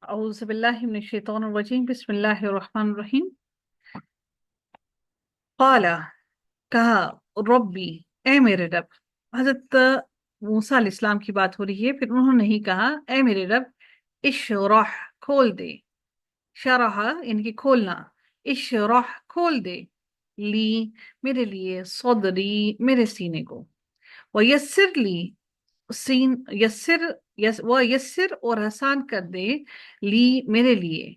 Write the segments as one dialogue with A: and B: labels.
A: اعوذ باللہ من الشیطان الرجیم، بسم اللہ الرحمن الرحیم۔ قال، کہا، ربی، اے میرے رب۔ حضرت موسیٰ علیہ السلام کی بات ہو رہی ہے، پھر انہوں نے ہی کہا اے میرے رب، اشرح، کھول دے، شرح ان کی کھولنا، اشرح کھول دے، لی میرے لیے، صدری میرے سینے کو، ویسر لی، سین یسر، وہ یسر اور آسان کر دے، لی میرے لیے،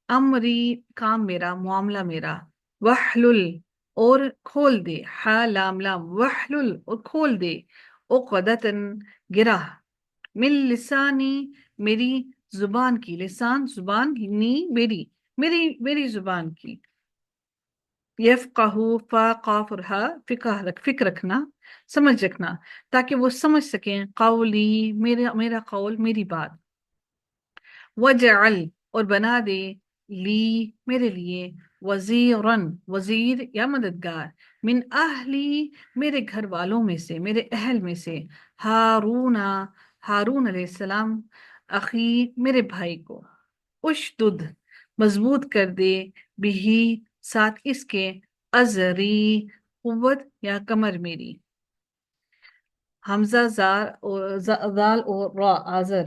A: امری کام میرا، معاملہ میرا، وحلل اور کھول دے، ہا لام لام، وحلل اور کھول دے، عقدتن گرہ، من لسانی میری زبان کی، لسان زبان، نی میری، میری زبان کی، یفقہو، فا قاف اور ہا، فکر رکھنا، سمجھ رکھنا، تاکہ وہ سمجھ سکیں، قولی میرا قول، میری بات، وجعل اور بنا دے، لی میرے لیے، وزیرن وزیر یا مددگار، من اہلی میرے گھر والوں میں سے، میرے اہل میں سے، ہارون ہارون علیہ السلام، اخی میرے بھائی کو، اشدد مضبوط کر دے، بھی ساتھ اس کے، ازری قوت یا کمر میری، حمزہ زال اور را آزر،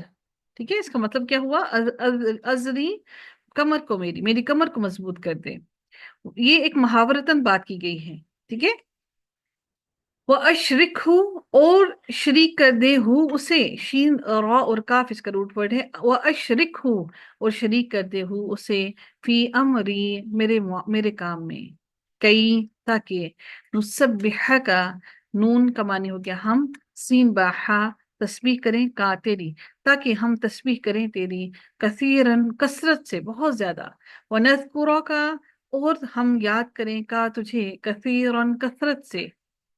A: ٹھیک ہے، اس کا مطلب کیا ہوا؟ ازری کمر کو، میری کمر کو مضبوط کر دے، یہ ایک محاورتاً بات کی گئی ہے، ٹھیک ہے۔ وہ اشرک ہوں اور شریک کر دے ہوں اسے، شین را اور کاف اس کا روٹ ورڈ ہے، وہ اشرک ہوں اور شریک کر دے ہوں اسے، فی امری میرے کام میں، کئی تاکہ، نسبح کا، نون کا معنی ہو گیا ہم، سین باہا تسبیح کریں، کا تیری، تاکہ ہم تسبیح کریں تیری، کثیرن کثرت سے، بہت زیادہ، ونذکرہ کا اور ہم یاد کریں، کا تجھے، کثیرن کثرت سے،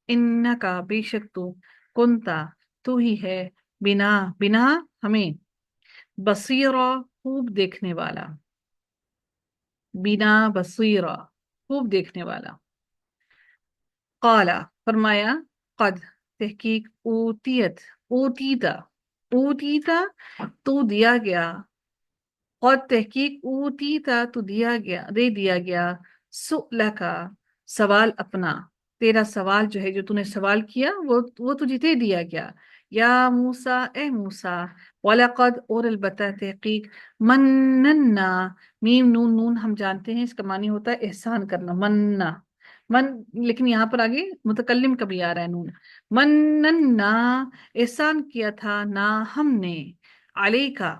A: انکا بے شک تو، کنتا تو ہی ہے، بنا بنا ہمیں، بصیرہ خوب دیکھنے والا، بنا بصیرہ خوب دیکھنے والا، قالا فرمایا، قد تحقیق، اوتیتا اوتیتا تو دیا گیا، قد تحقیق اوتیتا تو دے دیا گیا، سؤلکا سوال اپنا، تیرا سوال جو ہے، جو تو نے سوال کیا، وہ تجھے دے دیا گیا، یا موسیٰ اے موسیٰ، وَلَقَدْ اور البتہ تحقیق، مننا، میم نون نون ہم جانتے ہیں اس کا معنی ہوتا ہے احسان کرنا، مننا من، لیکن یہاں پر آگے متکلم کا بھی آ رہا ہے نون، مننا احسان کیا تھا، نا ہم نے، علیکا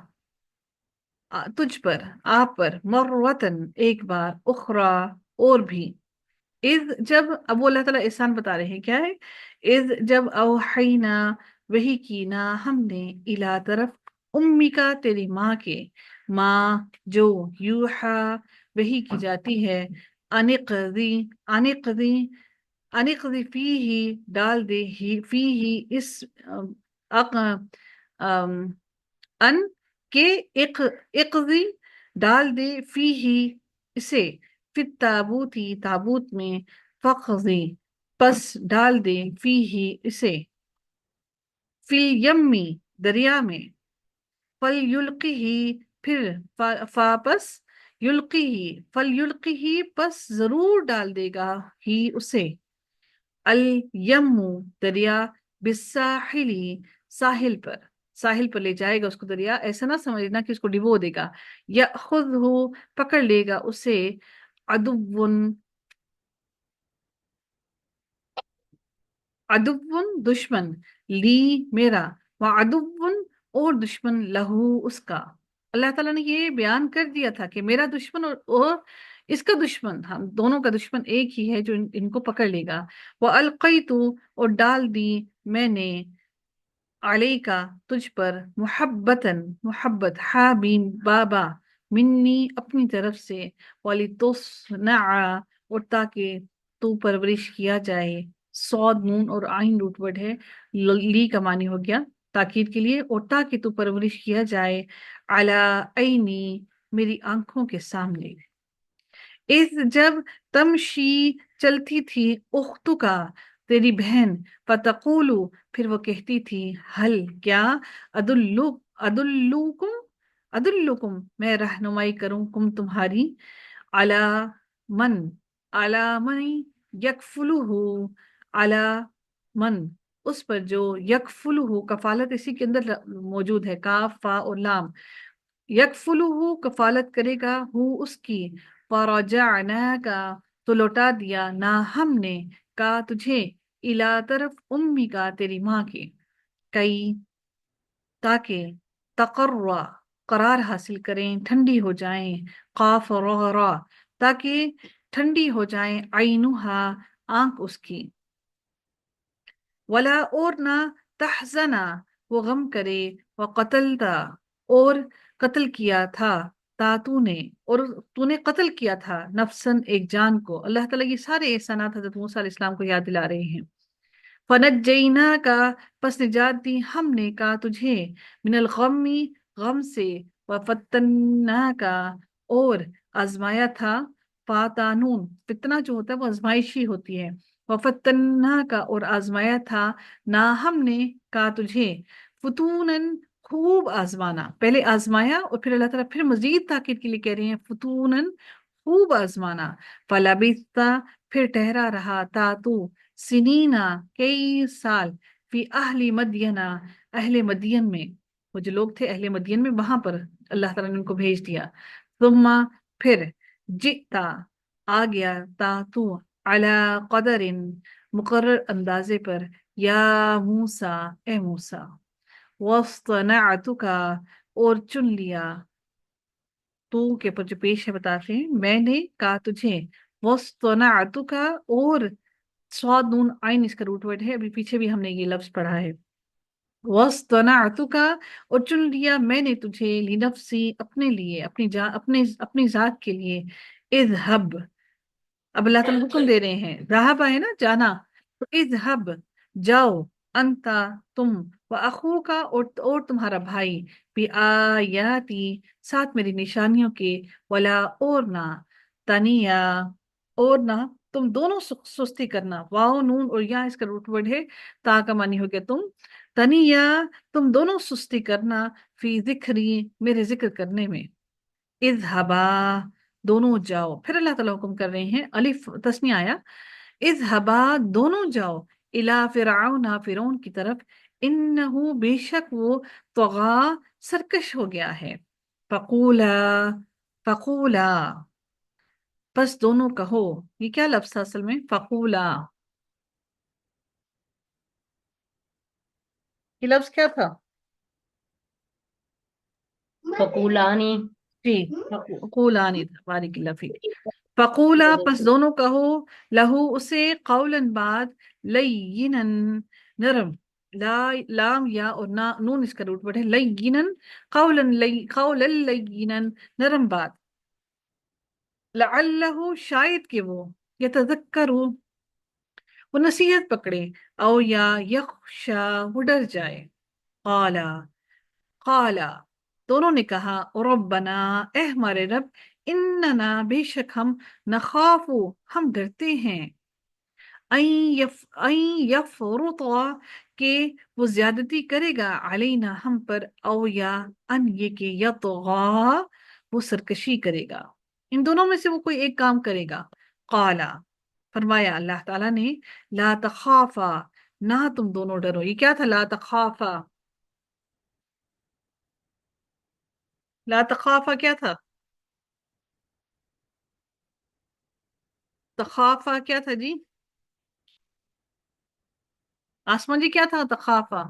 A: تجھ پر، آپ پر، مرتن ایک بار، اخرى اور بھی، اذ جب، اب وہ اللہ تعالیٰ احسان بتا رہے ہیں کیا ہے، اذ جب، اوحینا وحی کی، نا ہم نے، الا طرف، امی کا تیری ماں کے، ماں جو، یوحا وحی کی جاتی ہے، انقضی انقضی انقضی فی ہی ڈال دے، ہی فی ہی اس، اق ان کے، اقضی ڈال دے، فی ہی اسے، فی تابوتی تابوت میں، فقضی پس ڈال دے، فی ہی اسے، فی الیمی دریا میں، فل یلقی ہی پھر، پس یلقی ہی، فل یلقی ہی پس ضرور ڈال دے گا ہی اسے، الیم دریا، بالساحلی ساحل پر، ساحل پر لے جائے گا اس کو دریا، ایسا نہ سمجھنا کہ اس کو ڈبو دے گا، یا خود ہو پکڑ لے گا اسے، عدون عدون دشمن، لی میرا، وعدون اور دشمن، لہو اس کا، اللہ تعالیٰ نے یہ بیان کر دیا تھا کہ میرا دشمن اور اس کا دشمن، ہم دونوں کا دشمن ایک ہی ہے جو ان کو پکڑ لے گا، وَأَلْقَيْتُ اور ڈال دی میں نے، علیکا تجھ پر، محبتاً محبت، حابین بابا، منی اپنی طرف سے، وَلِتُصْنَعَ اور تاکہ تو پرورش کیا جائے، صاد نون اور عین روٹ ورڈ ہے، لی کا معنی ہو گیا تاکید کے لیے، اور تاکہ تو پرورش کیا جائے، علی عینی میری آنکھوں کے سامنے، اس جب، تمشی چلتی تھی، اختو کا تیری بہن، فتقولو پھر وہ کہتی تھی، حل کیا، ادلوکم अदुल्लुकुम, मैं रहनुमाई करूं कुम तुम्हारी, अला मन, अला मन यकफुलुहु, अला मन उस पर जो यकफुलुहु, कफालत इसी के अंदर मौजूद है, काफ फा और लाम। यकफुलुहु कफालत करेगा, हु उसकी, फरजअना का तो लौटा दिया, ना हमने, का तुझे, इला तरफ उम्मी का तेरी माँ के, कई ताकि, तकर्रा करार हासिल करें, ठंडी हो जाएं, काफ और रा ताकि ठंडी हो जाएं, आइनुहा आंख उसकी, वला और ना, तहजना वो गम करे, व कतलता और कत्ल किया था, ता तूने और तूने कत्ल किया था, नफसन एक जान को। अल्लाह ताला ये सारे एहसानात हज़रत मूसा अलैहिस्सलाम को याद दिला रहे हैं। फनज्जैना का पस निजात दी हमने, का तुझे, मिनल गम्मी गम से, व फतन्ना का और आजमाया था, फातानून फितना जो होता है वो आजमाइशी होती है, व फतन्ना का और आजमाया था, ना हमने, का तुझे, फुतूनन खूब आजमाना, पहले आजमाया और फिर अल्लाह ताला फिर मजीद ताकीद के लिए कह रहे हैं, फुतूनन खूब आजमाना, फलाबिस्ता फिर ठहरा रहा, था तू, सिनीना कई साल, फी अहली मदियना अहले मदियन में, वो जो लोग थे अहले मदियन में, वहां पर अल्लाह ताला ने उनको भेज दिया। तुम्मा फिर, जिता आ गया, ता तू, अला कदरिन मुकर्रर अंदाजे पर, या मूसा ए मूसा, वस्तनअतुका और चुन लिया, तू के ऊपर जो पेश है बताते हैं, मैंने कहा तुझे, वस्तनअतुका और स्वाद नून आइन इसका रूट वर्ड है, अभी पीछे भी हमने ये लफ्ज पढ़ा है, वस्तनअतुका और चुन लिया मैंने तुझे, लिनफ्सी अपने लिए, अपनी जात के लिए, इज़हब अब अल्लाह ताला हुक्म दे रहे हैं, ज़हाब है ना जाना, तो इज़हब जाओ, अंता तुम, व अखू का और तुम्हारा भाई, भी आयाती साथ मेरी निशानियों के, वला और ना, तनिया और ना तुम दोनों सुस्ती करना, वाओ नून और या इसका रूट वर्ड है, ता का मानी हो गया तुम, तनिया तुम दोनों सुस्ती करना, फी जिक्री मेरे जिक्र करने में, इज़हबा दोनों जाओ, फिर अल्लाह ताला हुक्म कर रहे हैं, अलिफ तस्निया आया, इज़हबा दोनों जाओ, इला फिरऔना फिरौन की तरफ, इन्नहु बेशक वो, तगा सरकश हो गया है, फकूला फकूला बस दोनों कहो, ये क्या लफ्ज़ था असल में, फकूला ये लफ्ज़ क्या था?
B: फकूलानी।
A: जी, फकूलानी था, बारिक फीक। फकूला पस दोनों कहो, लहू उसे, कौलन बात, लय्यिनन नरम, लाम या और ना नून इसका रूट वर्ड है, लय्यिनन कौलन लय्यिनन नरम बात, लअल्लहु शायद कि वो, यतज़क्करु वो नसीहत पकड़े, औ या यख्शा वो डर जाए, काला काला दोनों ने कहा, रब्बना ए हमारे रब, इन्नना बेशक हम, नखाफु हम डरते हैं, यफरुता के वो ज्यादती करेगा, अलैना हम पर, औ या अन ये के यतगा वो सरकशी करेगा, इन दोनों में से वो कोई एक काम करेगा। काला फरमाया अल्लाह ताला ने, ला तखाफा ना तुम दोनों डरो, ये क्या था ला तखाफा, ला तखाफा क्या था, तखाफा क्या था जी, आसमान जी क्या था तखाफा,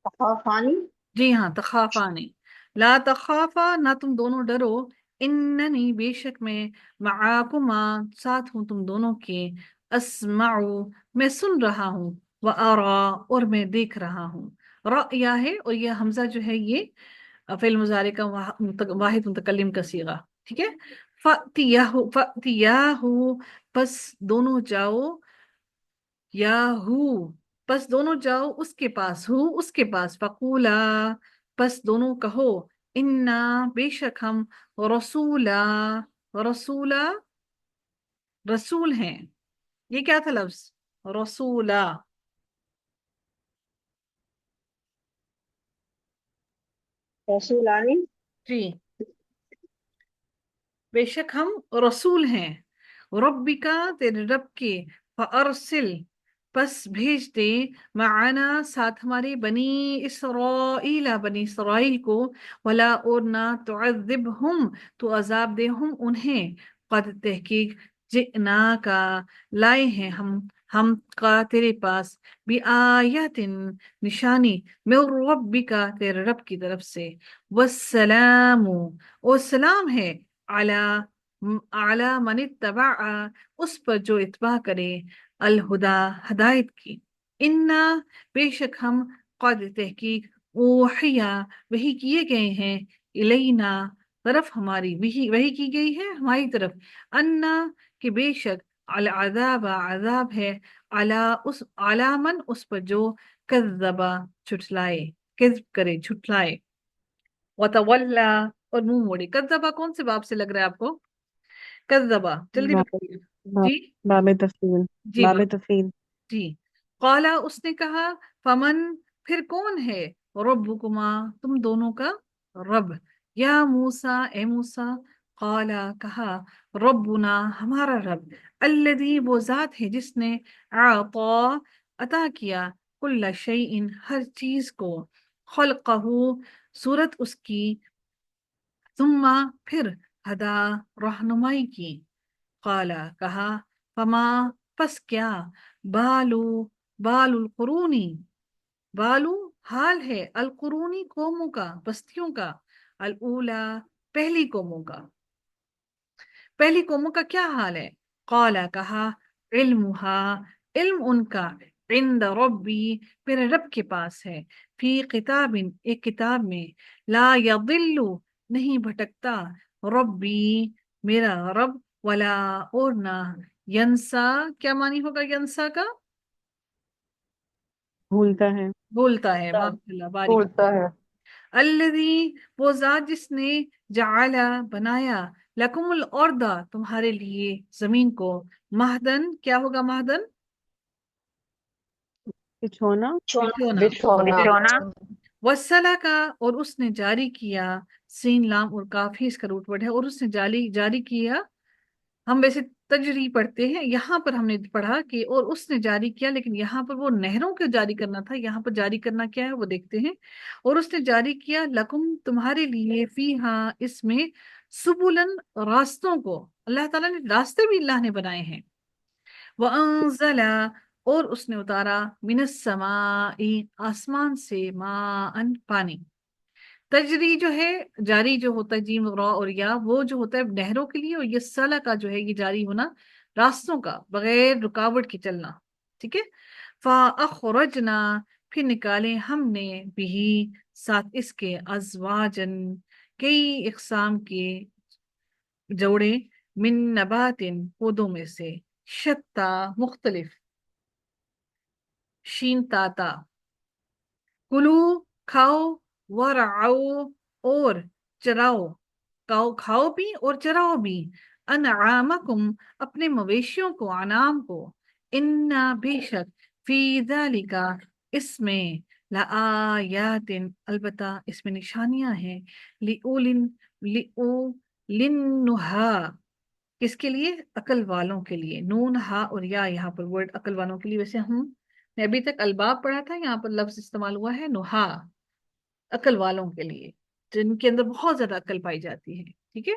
B: तखाफानी।
A: जी हाँ तखाफा नहीं, ला तखाफा ना तुम दोनों डरो, इन्ननी बेशक मैं, माकुमा साथ हूँ तुम दोनों के, अस्माउ मैं सुन रहा हूँ, व आरा और मैं देख रहा हूँ, रया है और ये हमजा जो है ये फेल मुजारे का वाहिद मुतकल्लिम का सीगा, ठीक है। फतियाहु बस दोनों जाओ, या हु बस दोनों जाओ उसके पास, हु उसके पास, फकूला बस दोनों कहो, इन्ना बेशक हम, रसूला रसूला रसूल हैं, ये क्या था लफ्ज, रसूला,
B: रसूलानी।
A: जी, बेशक हम रसूल हैं। रब्बिका, तेरे रब के, फअरसिल, बस भेज दे, माना, साथ हमारे, बनी इसराइला, बनी इसराइल को, वला, और ना, तुअज़िबहुम, तो अजाब दे हम उन्हें, कद तहकीक, जिना का, लाए हैं हम का तेरे पास, भी आयतिन, निशानी, मिर रब्बिका, तेरे रब की तरफ से, वस्सलामु, और सलाम है, अला अला मन इत्तबा, उस पर जो इत्बा करे, अल हुदा, हदायत की, इन्ना, बेशक हम, कद तहकीक, ओहिया, वही किए गए हैं, इलैना, तरफ हमारी, वही वही की गई है हमारी तरफ, अन्ना, कि बेशक, अल अजाब, अजाब है, अला, उस, अलामन, उस पर जो, कज़्ज़बा, झुठलाए, किज़्ब करे, झुठलाए, वतवल्ला, और मुंह मोड़े। कज़्ज़बा कौन से बाब से लग रहा है आपको? कज़्ज़बा, जल्दी
C: बाब
A: बताइए।
C: बाब
A: जी,
C: बाब तफसील।
A: जी,
C: बाब तफसील।
A: जी। काला, उसने कहा, फमन, फिर कौन है, रब्बुकुमा, तुम दोनों का रब, या मूसा, ए मूसा, काला, कहा, रब्बुना, हमारा रब, अल्लज़ी, वो जात है जिसने, आता, अता किया, कुल्ला शैइन, हर चीज को, खल्क़हू, सूरत उसकी, सुम्मा, फिर, हदा, रहनुमाई की, काला, कहा, फमा, पस क्या, बालू, बालुल कुरूनी, बालू, हाल है, अल कुरूनी, कौमों का, बस्तियों का, अल ऊला, पहली कौमों का, पहली कौमों का क्या हाल है, काला, कहा, इल्मुहा, इल्म उनका, इंद रब्बी, मेरे रब के पास है, फी किताबिन, एक किताब में, ला यदिल्लु, नहीं भटकता, रब्बी, मेरा रब, वला, और ना, यंसा, क्या मानी होगा यंसा का?
C: भूलता है।
A: भूलता है, माशाल्लाह, बारिक।
B: बोलता है।
A: अल्लज़ी, वो जात जिसने, जाला, बनाया, लकुमुल अर्दा, तुम्हारे लिए जमीन को, महदन, क्या होगा महदन?
C: बिछोना।
A: बिछोना।
B: बिछौना। बिछौना।
A: वसला का, और उसने जारी किया, सीन, लाम और काफी, इसका रूट वर्ड है, और उसने जारी जारी किया, हम वैसे तजरी पढ़ते हैं, यहाँ पर हमने पढ़ा कि और उसने जारी किया, लेकिन यहाँ पर वो नहरों को जारी करना था, यहाँ पर जारी करना क्या है वो देखते हैं। और उसने जारी किया, लकुम, तुम्हारे लिए, फीहा, इसमें, सुबुलन, रास्तों को, अल्लाह ताला ने रास्ते भी अल्लाह ने बनाए हैं, व अंजला, और उसने उतारा, मिनस समाई, आसमान से, माअन, पानी, तजरी जो है, जारी जो होता है, जीम रॉ और या, वो जो होता है नहरों के लिए, और ये सला का जो है, ये जारी होना, रास्तों का, बगैर रुकावट के चलना, ठीक है। फाअखरजना, फिर निकाले हमने, बिही, साथ इसके, अजवाजन, कई इकसाम के जोड़े, मिन नबातिन, पौधों में से, शत्ता, मुख्तलिफ, शीन ताता, कुलू, खाओ, वरआओ, और चराओ, खाओ भी और चराओ भी, अनआमकुम, अपने मवेशियों को, अनाम को, इन्ना, बेशक, फी ज़ालिका, इसमें, लाआयातिन, अलबत्ता इसमें निशानियां हैं, लिउलिन, लिउलिन्नुहा, किसके लिए, अकल वालों के लिए, नून, हा और या, यहाँ पर वर्ड अकल वालों के लिए, वैसे हम ने अभी तक अलबाब पढ़ा था, यहाँ पर लफ्ज इस्तेमाल हुआ है नुहा, अकल वालों के लिए, जिनके अंदर बहुत ज्यादा अकल पाई जाती है, ठीक है।